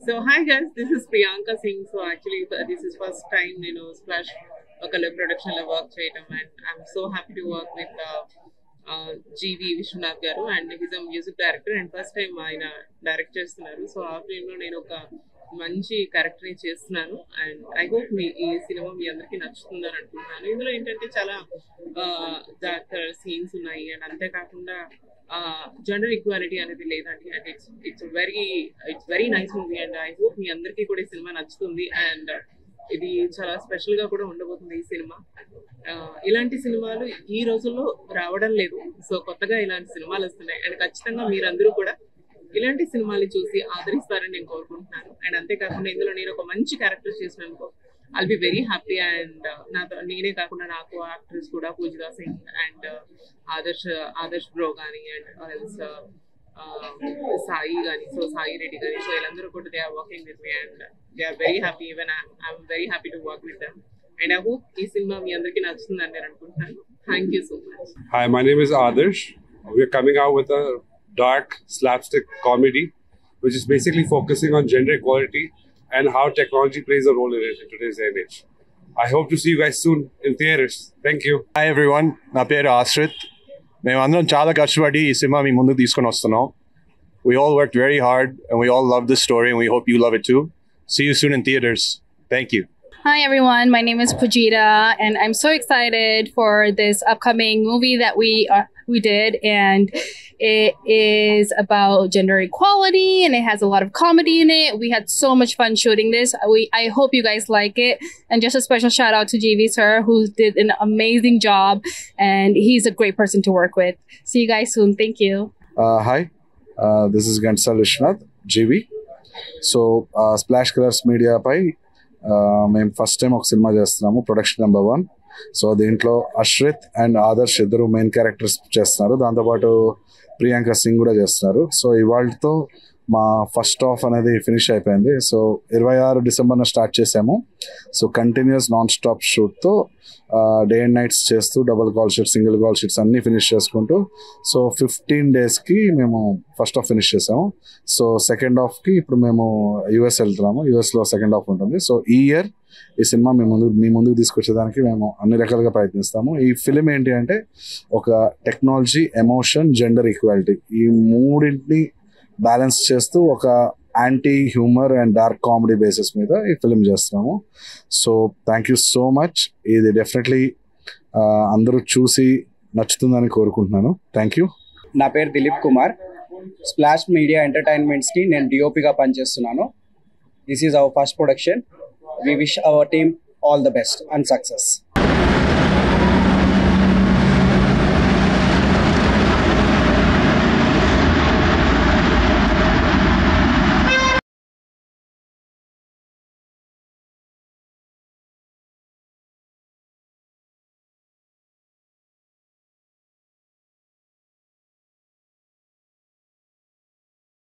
So hi guys, this is Priyanka Singh. So actually, this is first time Splash color production lo work cheyadam, and I'm so happy to work with GV Vishwanath garu, and he's a music director and first time ఆయన direct చేస్తున్నారు. So ఆ film లో నేను ఒక మంచి character ని చేస్తున్నాను and I hope మీ ఈ సినిమా మీ అందరికీ నచ్చుతుందని అనుకుంటున్నాను. ఇందులో ఏంటంటే చాలా డార్క్ సీన్స్ ఉన్నాయి అండ్ అంతేకాకుండా జెండర్ ఈక్వాలిటీ అనేది లేదండి and it's very nice movie and I hope మీ అందరికీ కూడా ఈ సినిమా నచ్చుతుంది అండ్ ఇది చాలా స్పెషల్ గా కూడా ఉండబోతుంది ఈ సినిమా. ఇలాంటి సినిమాలు ఈ రోజుల్లో రావడం లేదు. సో కొత్తగా ఇలాంటి సినిమాలు వస్తున్నాయి అండ్ ఖచ్చితంగా మీరందరూ కూడా ఇలాంటి సినిమాలు చూసి ఆదరిస్తారని నేను కోరుకుంటున్నాను. అండ్ అంతేకాకుండా ఇందులో నేను ఒక మంచి క్యారెక్టర్ చేసినందుకు I'll be very happy and నేనే కాకుండా నాకు యాక్టర్స్ కూడా పూజితా సింగ్ అండ్ ఆదర్శ్ బ్రో కానీ అండ్ సాయి కానీ సో సాయి రెడ్డి కానీ సో వీళ్ళందరూ కూడా they are working with me and they are very happy even I'm very happy to work with them and I hope ఈ సినిమా మీ అందరికీ నచ్చుతుందని నేను అనుకుంటున్నాను. Thank you so much. Hi, my name is Adarsh. We're coming out with a dark slapstick comedy, which is basically focusing on gender equality and how technology plays a role in it in today's day and age. I hope to see you guys soon in theaters. Thank you. Hi everyone, నా పేరు ఆశ్రిత్. మేమందరం చాలా కష్టపడి ఈ cinema మీ ముందుకు తీసుకొని వస్తున్నాం. We all worked very hard and we all love this story and we hope you love it too. See you soon in theaters. Thank you. Hi everyone, my name is Pujita and I'm so excited for this upcoming movie that we did, and it is about gender equality and it has a lot of comedy in it. We had so much fun shooting this. I hope you guys like it, and just a special shout out to GV sir who did an amazing job and he's a great person to work with. See you guys soon. Thank you. Hi, this is Gansal Vishnath, GV. So Splash Colors Media పై మేము first time ఒక cinema చేస్తున్నాము, production number 1. So దీంట్లో Ashrith and Adarsh ఇద్దరు main characters చేస్తున్నారు, దాంతోపాటు ప్రియాంక సింగ్ కూడా చేస్తున్నారు. So ఇవాళతో మా ఫస్ట్ హాఫ్ అనేది ఫినిష్ అయిపోయింది. సో 26 డిసెంబర్న స్టార్ట్ చేసాము. సో కంటిన్యూస్ నాన్ స్టాప్ షూట్తో డే అండ్ నైట్స్ చేస్తూ double call sheets, single call sheets అన్నీ ఫినిష్ చేసుకుంటూ సో 15 డేస్కి మేము ఫస్ట్ హాఫ్ ఫినిష్ చేసాము. సో సెకండ్ హాఫ్కి ఇప్పుడు మేము యూఎస్ వెళ్తున్నాము. యూఎస్లో సెకండ్ హాఫ్ ఉంటుంది. సో ఈ ఇయర్ ఈ సినిమా మీ ముందుకు తీసుకొచ్చేదానికి మేము అన్ని రకాలుగా ప్రయత్నిస్తాము. ఈ ఫిలిం ఏంటి అంటే ఒక టెక్నాలజీ, ఎమోషన్, జెండర్ ఈక్వాలిటీ ఈ మూడింటిని బ్యాలెన్స్ చేస్తూ ఒక anti humour and dark comedy basis మీద ఈ ఫిలిం చేస్తున్నాము. So thank you so much. ఇది డెఫినెట్లీ అందరూ చూసి నచ్చుతుందని కోరుకుంటున్నాను. Thank you. నా పేరు దిలీప్ కుమార్. స్ప్లాష్ మీడియా ఎంటర్టైన్మెంట్స్కి నేను డిఓపిగా పనిచేస్తున్నాను. This is our first production. We wish our team all the best and success.